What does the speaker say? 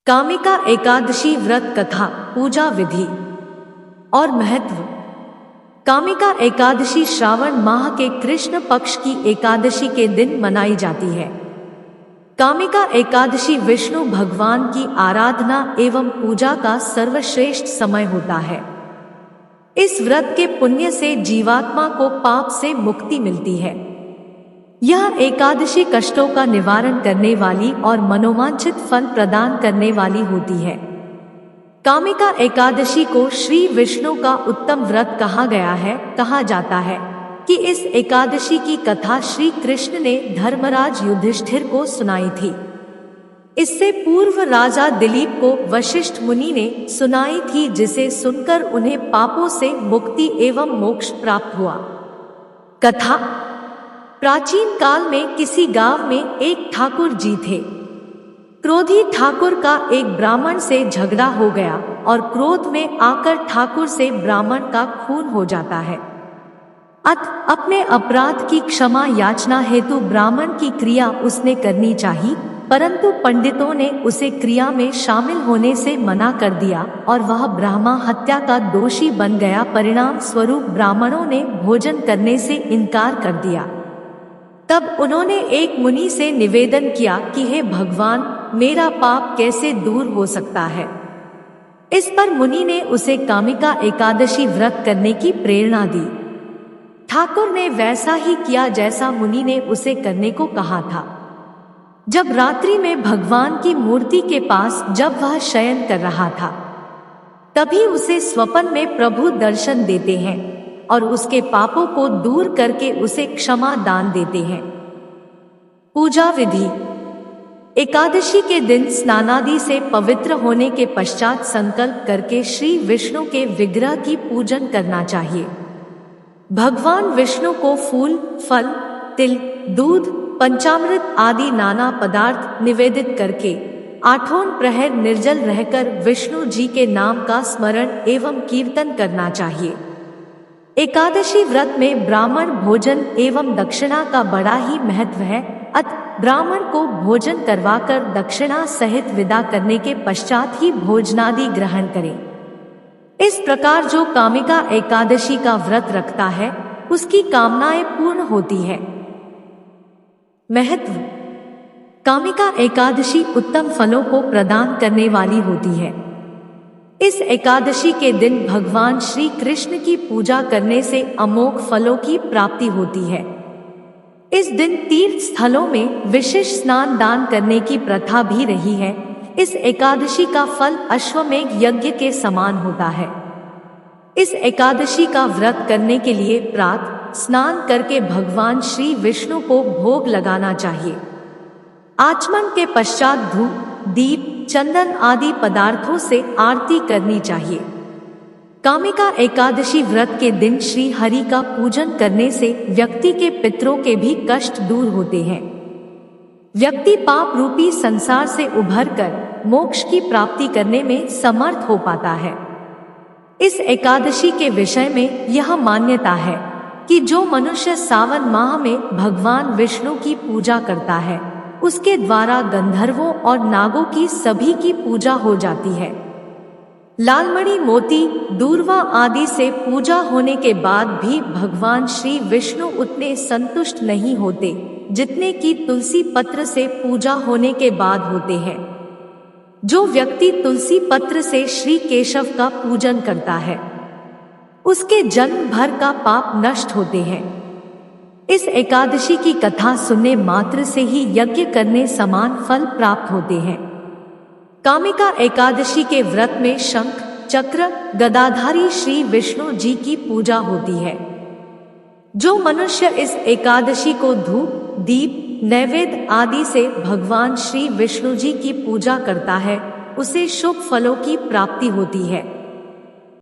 कामिका एकादशी व्रत कथा, पूजा विधि और महत्व। कामिका एकादशी श्रावण माह के कृष्ण पक्ष की एकादशी के दिन मनाई जाती है। कामिका एकादशी विष्णु भगवान की आराधना एवं पूजा का सर्वश्रेष्ठ समय होता है। इस व्रत के पुण्य से जीवात्मा को पाप से मुक्ति मिलती है। यह एकादशी कष्टों का निवारण करने वाली और मनोवांछित फल प्रदान करने वाली होती है। कामिका एकादशी को श्री विष्णु का उत्तम व्रत कहा गया है। कहा जाता है कि इस एकादशी की कथा श्री कृष्ण ने धर्मराज युधिष्ठिर को सुनाई थी। इससे पूर्व राजा दिलीप को वशिष्ठ मुनि ने सुनाई थी, जिसे सुनकर उन्हें पापों से मुक्ति एवं मोक्ष प्राप्त हुआ। कथा। प्राचीन काल में किसी गांव में एक ठाकुर जी थे। क्रोधी ठाकुर का एक ब्राह्मण से झगड़ा हो गया और क्रोध में आकर ठाकुर से ब्राह्मण का खून हो जाता है। अपने अपराध की क्षमा याचना हेतु ब्राह्मण की क्रिया उसने करनी चाहिए, परंतु पंडितों ने उसे क्रिया में शामिल होने से मना कर दिया और वह ब्राह्मण हत्या का दोषी बन गया। परिणाम स्वरूप ब्राह्मणों ने भोजन करने से इनकार कर दिया। तब उन्होंने एक मुनि से निवेदन किया कि हे भगवान, मेरा पाप कैसे दूर हो सकता है। इस पर मुनि ने उसे कामिका एकादशी व्रत करने की प्रेरणा दी। ठाकुर ने वैसा ही किया जैसा मुनि ने उसे करने को कहा था। जब रात्रि में भगवान की मूर्ति के पास जब वह शयन कर रहा था, तभी उसे स्वप्न में प्रभु दर्शन देते हैं और उसके पापों को दूर करके उसे क्षमा दान देते हैं। पूजा विधि। एकादशी के दिन स्नानादि से पवित्र होने के पश्चात संकल्प करके श्री विष्णु के विग्रह की पूजन करना चाहिए। भगवान विष्णु को फूल, फल, तिल, दूध, पंचामृत आदि नाना पदार्थ निवेदित करके आठों प्रहर निर्जल रहकर विष्णु जी के नाम का स्मरण एवं कीर्तन करना चाहिए। एकादशी व्रत में ब्राह्मण भोजन एवं दक्षिणा का बड़ा ही महत्व है। ब्राह्मण को भोजन करवाकर दक्षिणा सहित विदा करने के पश्चात ही भोजनादि ग्रहण करें। इस प्रकार जो कामिका एकादशी का व्रत रखता है, उसकी कामनाएं पूर्ण होती है। महत्व। कामिका एकादशी उत्तम फलों को प्रदान करने वाली होती है। इस एकादशी के दिन भगवान श्री कृष्ण की पूजा करने से अमोघ फलों की प्राप्ति होती है। इस दिन तीर्थ स्थलों में विशेष स्नान दान करने की प्रथा भी रही है। इस एकादशी का फल अश्वमेघ यज्ञ के समान होता है। इस एकादशी का व्रत करने के लिए प्रातः स्नान करके भगवान श्री विष्णु को भोग लगाना चाहिए। आचमन के पश्चात धूप, दीप, चंदन आदि पदार्थों से आरती करनी चाहिए। कामिका एकादशी व्रत के दिन श्री हरि का पूजन करने से व्यक्ति के पितरों के भी कष्ट दूर होते हैं। व्यक्ति पाप रूपी संसार से उभरकर मोक्ष की प्राप्ति करने में समर्थ हो पाता है। इस एकादशी के विषय में यह मान्यता है कि जो मनुष्य सावन माह में भगवान विष्णु की पूजा करता है, उसके द्वारा गंधर्वों और नागों की सभी की पूजा हो जाती है। लालमणि, मोती, दूर्वा आदि से पूजा होने के बाद भी भगवान श्री विष्णु उतने संतुष्ट नहीं होते जितने कि तुलसी पत्र से पूजा होने के बाद होते हैं। जो व्यक्ति तुलसी पत्र से श्री केशव का पूजन करता है, उसके जन्म भर का पाप नष्ट होते हैं। इस एकादशी की कथा सुनने मात्र से ही यज्ञ करने समान फल प्राप्त होते हैं। कामिका एकादशी के व्रत में शंख, चक्र, गदाधारी श्री विष्णु जी की पूजा होती है। जो मनुष्य इस एकादशी को धूप, दीप, नैवेद्य आदि से भगवान श्री विष्णु जी की पूजा करता है, उसे शुभ फलों की प्राप्ति होती है।